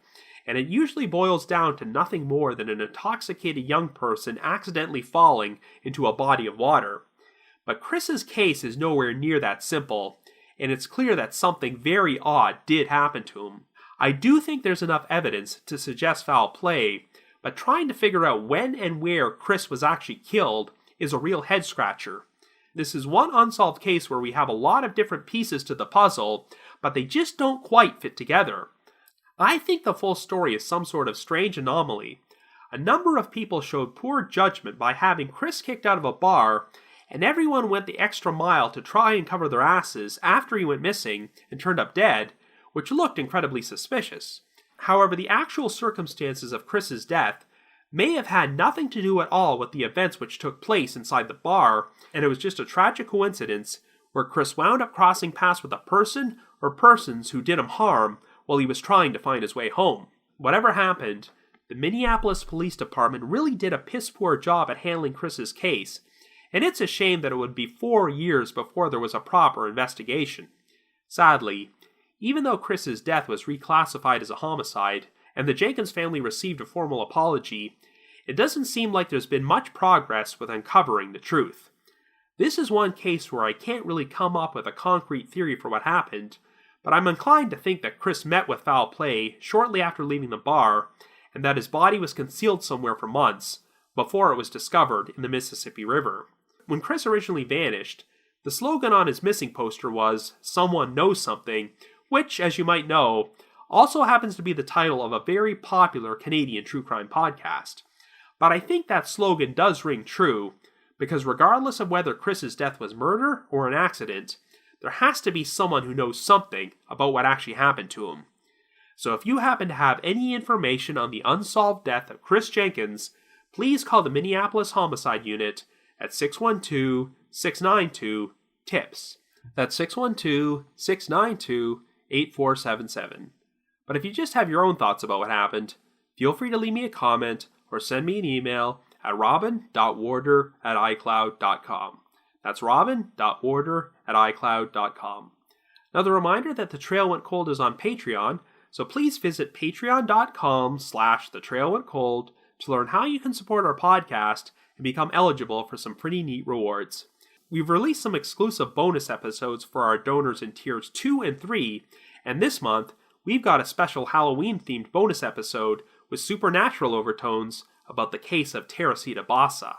and it usually boils down to nothing more than an intoxicated young person accidentally falling into a body of water. But Chris's case is nowhere near that simple, and it's clear that something very odd did happen to him. I do think there's enough evidence to suggest foul play, but trying to figure out when and where Chris was actually killed is a real head-scratcher. This is one unsolved case where we have a lot of different pieces to the puzzle, but they just don't quite fit together. I think the full story is some sort of strange anomaly. A number of people showed poor judgment by having Chris kicked out of a bar, and everyone went the extra mile to try and cover their asses after he went missing and turned up dead, which looked incredibly suspicious. However, the actual circumstances of Chris's death may have had nothing to do at all with the events which took place inside the bar, and it was just a tragic coincidence where Chris wound up crossing paths with a person or persons who did him harm while he was trying to find his way home. Whatever happened, the Minneapolis Police Department really did a piss-poor job at handling Chris's case, and it's a shame that it would be 4 years before there was a proper investigation. Sadly, even though Chris's death was reclassified as a homicide, and the Jenkins family received a formal apology, it doesn't seem like there's been much progress with uncovering the truth. This is one case where I can't really come up with a concrete theory for what happened, but I'm inclined to think that Chris met with foul play shortly after leaving the bar, and that his body was concealed somewhere for months before it was discovered in the Mississippi River. When Chris originally vanished, the slogan on his missing poster was, "Someone knows something," which, as you might know, also happens to be the title of a very popular Canadian true crime podcast. But I think that slogan does ring true, because regardless of whether Chris's death was murder or an accident, there has to be someone who knows something about what actually happened to him. So if you happen to have any information on the unsolved death of Chris Jenkins, please call the Minneapolis Homicide Unit at 612-692-TIPS. That's 612-692-8477. But if you just have your own thoughts about what happened, feel free to leave me a comment or send me an email at robin.warder@icloud.com. That's robin.warder@icloud.com. Another reminder that The Trail Went Cold is on Patreon, so please visit patreon.com/thetrailwentcold to learn how you can support our podcast and become eligible for some pretty neat rewards. We've released some exclusive bonus episodes for our donors in tiers 2 and 3, and this month, we've got a special Halloween-themed bonus episode with supernatural overtones about the case of Teresita Basa.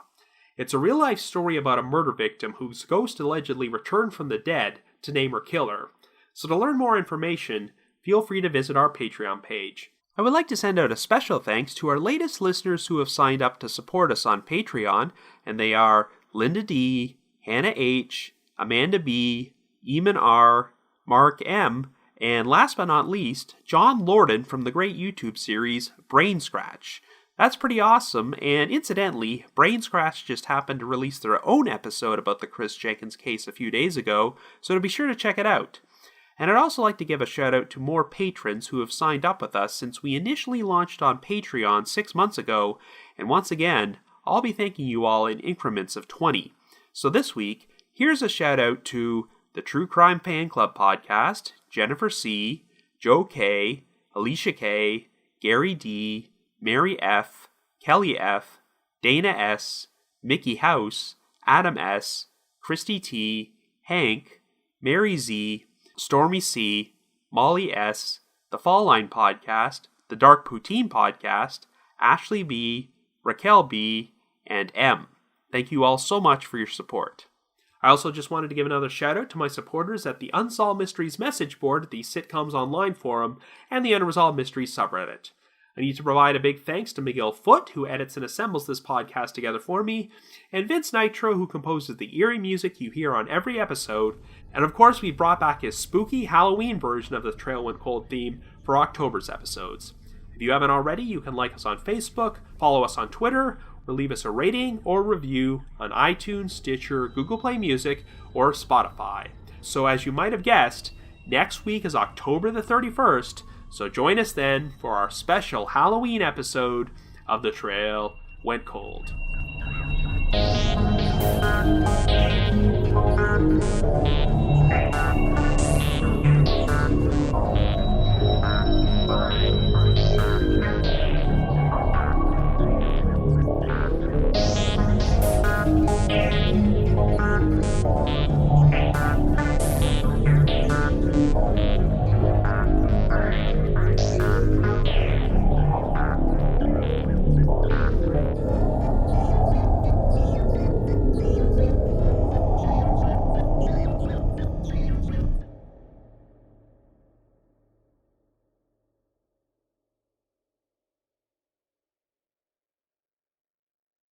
It's a real-life story about a murder victim whose ghost allegedly returned from the dead to name her killer. So to learn more information, feel free to visit our Patreon page. I would like to send out a special thanks to our latest listeners who have signed up to support us on Patreon, and they are Linda D., Hannah H., Amanda B., Eamon R., Mark M., and last but not least, John Lorden from the great YouTube series Brain Scratch. That's pretty awesome, and incidentally, Brain Scratch just happened to release their own episode about the Chris Jenkins case a few days ago, so be sure to check it out. And I'd also like to give a shout out to more patrons who have signed up with us since we initially launched on Patreon 6 months ago, and once again, I'll be thanking you all in increments of 20. So this week, here's a shout out to the True Crime Fan Club Podcast, Jennifer C., Joe K., Alicia K., Gary D., Mary F., Kelly F., Dana S., Mickey House, Adam S., Christy T., Hank, Mary Z., Stormy C., Molly S., The Fall Line Podcast, The Dark Poutine Podcast, Ashley B., Raquel B., and M. Thank you all so much for your support. I also just wanted to give another shout out to my supporters at the Unsolved Mysteries message board, the Sitcoms Online forum, and the Unresolved Mysteries subreddit. I need to provide a big thanks to Miguel Foote, who edits and assembles this podcast together for me, and Vince Nitro, who composes the eerie music you hear on every episode, and of course we brought back his spooky Halloween version of the Trail Went Cold theme for October's episodes. If you haven't already, you can like us on Facebook, follow us on Twitter, or leave us a rating or review on iTunes, Stitcher, Google Play Music, or Spotify. So as you might have guessed, next week is October the 31st, so join us then for our special Halloween episode of The Trail Went Cold.